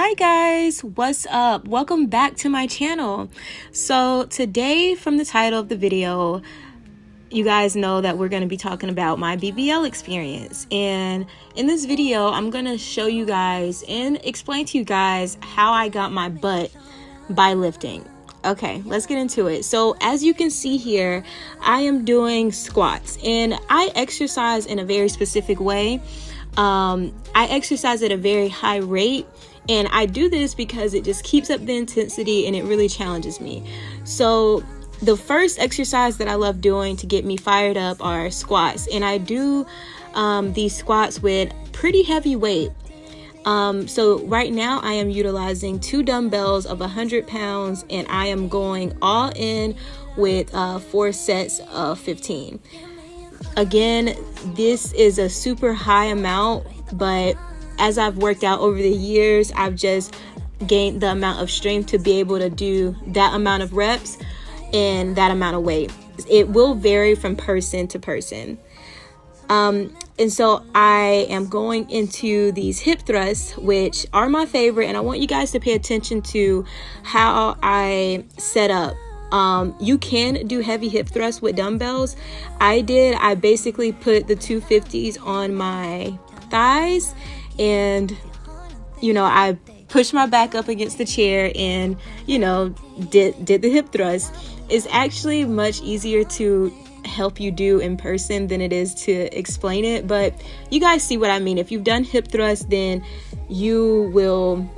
Hi guys, what's up? Welcome back to my channel. So today, from the title of the video, you guys know that we're going to be talking about my BBL experience. And in this video, I'm going to show you guys and explain to you guys how I got my butt by lifting. Okay, let's get into it. So as you can see here, I am doing squats and I exercise in a very specific way. I exercise at a very high rate. And I do this because it just keeps up the intensity and it really challenges me. So the first exercise that I love doing to get me fired up are squats. And I do these squats with pretty heavy weight. So right now I am utilizing 2 dumbbells of 100 pounds and I am going all in with 4 sets of 15. Again, this is a super high amount, but as I've worked out over the years, I've just gained the amount of strength to be able to do that amount of reps and that amount of weight. It will vary from person to person. And so I am going into these hip thrusts, which are my favorite. And I want you guys to pay attention to how I set up. You can do heavy hip thrusts with dumbbells. I basically put the 250s on my thighs. And, I pushed my back up against the chair and, did the hip thrust. It's actually much easier to help you do in person than it is to explain it. But you guys see what I mean. If you've done hip thrust, then you'll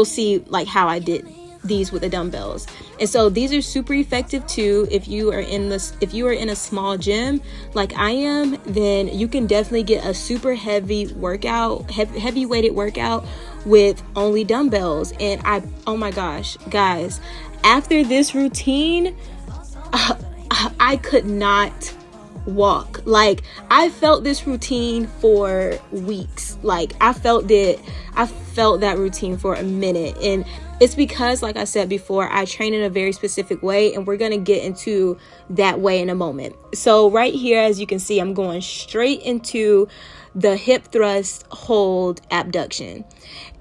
see like how I did these with the dumbbells. And so these are super effective too. If you are in a small gym like I am, then you can definitely get a super heavy workout, heavy weighted workout with only dumbbells. And oh my gosh, guys, after this routine, I could not walk. Like, I felt this routine for weeks. Like, I felt that routine for a minute. And it's because, like I said before, I train in a very specific way, and we're going to get into that way in a moment. So right here, as you can see, I'm going straight into the hip thrust hold abduction.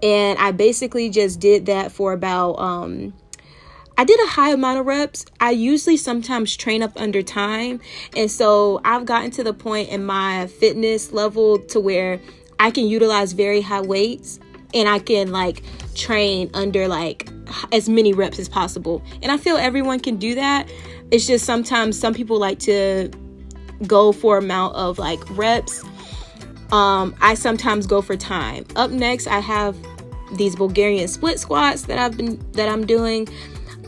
And I basically just did that for about, I did a high amount of reps. I usually sometimes train up under time. And so I've gotten to the point in my fitness level to where I can utilize very high weights and I can train under as many reps as possible. And I feel everyone can do that. It's just sometimes some people like to go for amount of reps. I sometimes go for time. Up next, I have these Bulgarian split squats that I'm doing.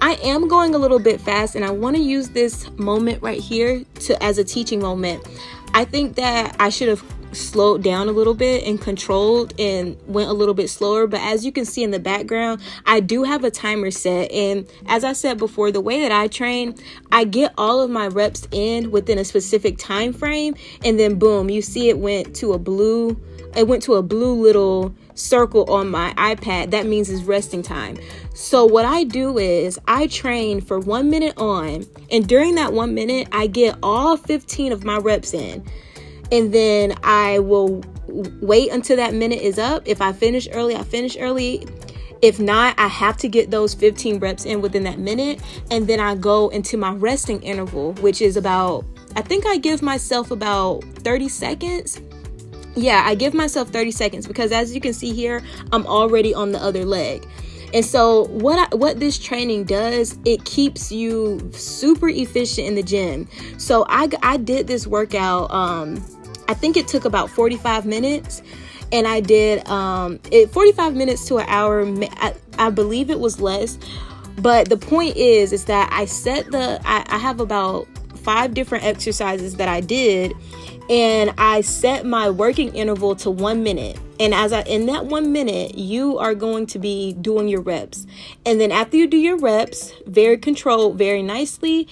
I am going a little bit fast, and I want to use this moment right here as a teaching moment. I think that I should have slowed down a little bit and controlled and went a little bit slower. But as you can see in the background, I do have a timer set. And as I said before, the way that I train, I get all of my reps in within a specific time frame. And then boom, you see it went to a blue little circle on my iPad. That means it's resting time. So what I do is I train for 1 minute on, and during that 1 minute, I get all 15 of my reps in. And then I will wait until that minute is up. If I finish early, I finish early. If not, I have to get those 15 reps in within that minute. And then I go into my resting interval, which is I think I give myself about 30 seconds. Yeah, I give myself 30 seconds because as you can see here, I'm already on the other leg. And so what this training does, it keeps you super efficient in the gym. So I did this workout, I think it took about 45 minutes. And I did 45 minutes to an hour. I believe it was less. But the point is that I have about 5 different exercises that I did. And I set my working interval to 1 minute. And in that 1 minute, you are going to be doing your reps. And then after you do your reps, very controlled, very nicely,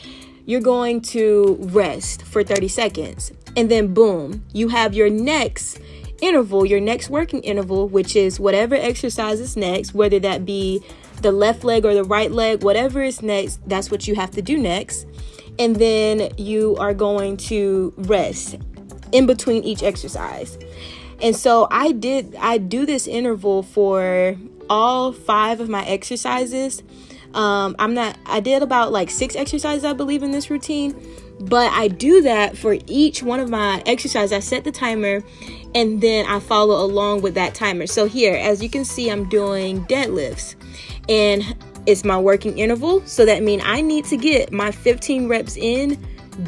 you're going to rest for 30 seconds. And then boom, you have your next interval, your next working interval, which is whatever exercise is next, whether that be the left leg or the right leg, whatever is next, that's what you have to do next. And then you are going to rest in between each exercise. And so I do this interval for all 5 of my exercises. I did about like 6 exercises, I believe, in this routine, but I do that for each one of my exercises. I set the timer and then I follow along with that timer. So here, as you can see, I'm doing deadlifts and it's my working interval. So that means I need to get my 15 reps in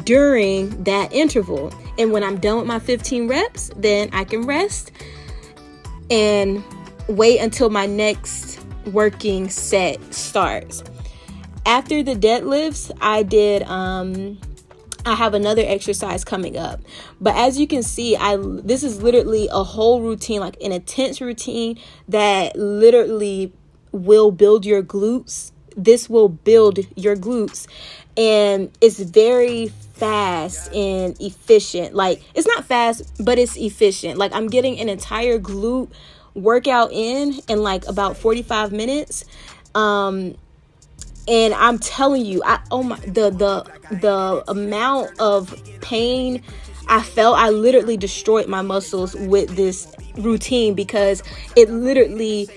during that interval. And when I'm done with my 15 reps, then I can rest and wait until my next working set starts. After the deadlifts, I have another exercise coming up. But as you can see, this is literally a whole routine, like an intense routine that literally will build your glutes. This will build your glutes, and it's very fast and efficient. Like, it's not fast, but it's efficient. Like, I'm getting an entire glute workout in like about 45 minutes. And I'm telling you, the amount of pain I felt, I literally destroyed my muscles with this routine, because it literally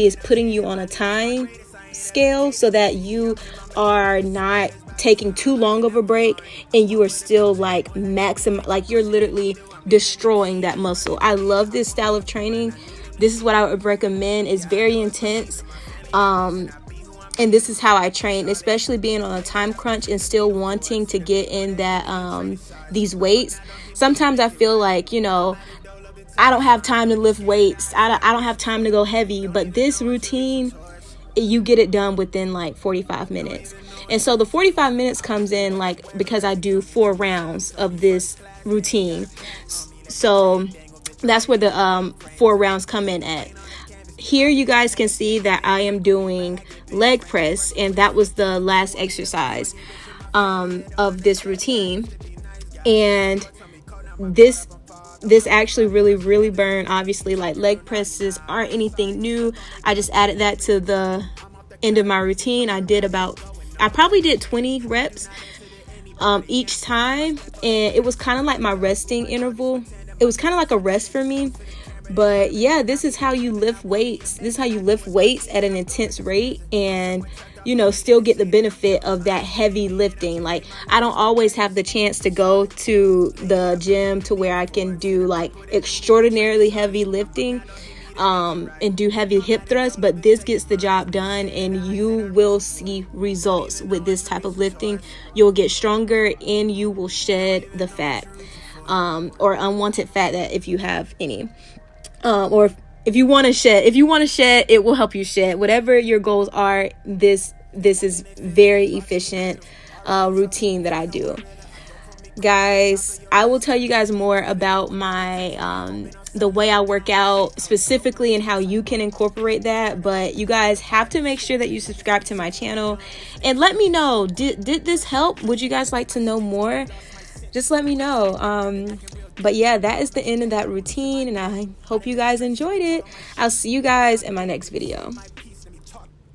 is putting you on a time scale so that you are not taking too long of a break and you are still like you're literally destroying that muscle. I love this style of training. This is what I would recommend. It's very intense. And this is how I train, especially being on a time crunch and still wanting to get in that these weights. Sometimes I feel like, I don't have time to lift weights. I don't have time to go heavy. But this routine, you get it done within like 45 minutes. And so the 45 minutes comes in because I do 4 rounds of this routine. So that's where the 4 rounds come in at. Here you guys can see that I am doing leg press, and that was the last exercise of this routine. And this actually really burned. Obviously, like, leg presses aren't anything new. I just added that to the end of my routine. I probably did 20 reps each time, and it was kind of like my resting interval. It was kind of like a rest for me. But yeah, this is how you lift weights. This is how you lift weights at an intense rate and, still get the benefit of that heavy lifting. Like, I don't always have the chance to go to the gym to where I can do like extraordinarily heavy lifting and do heavy hip thrusts, but this gets the job done, and you will see results with this type of lifting. You'll get stronger and you will shed the fat or unwanted fat, that if you have any. Or if you want to shed, it will help you shed. Whatever your goals are, this is very efficient routine that I do. Guys, I will tell you guys more about my the way I work out specifically and how you can incorporate that. But you guys have to make sure that you subscribe to my channel and let me know, did this help? Would you guys like to know more? Just let me know. But yeah, that is the end of that routine, and I hope you guys enjoyed it. I'll see you guys in my next video.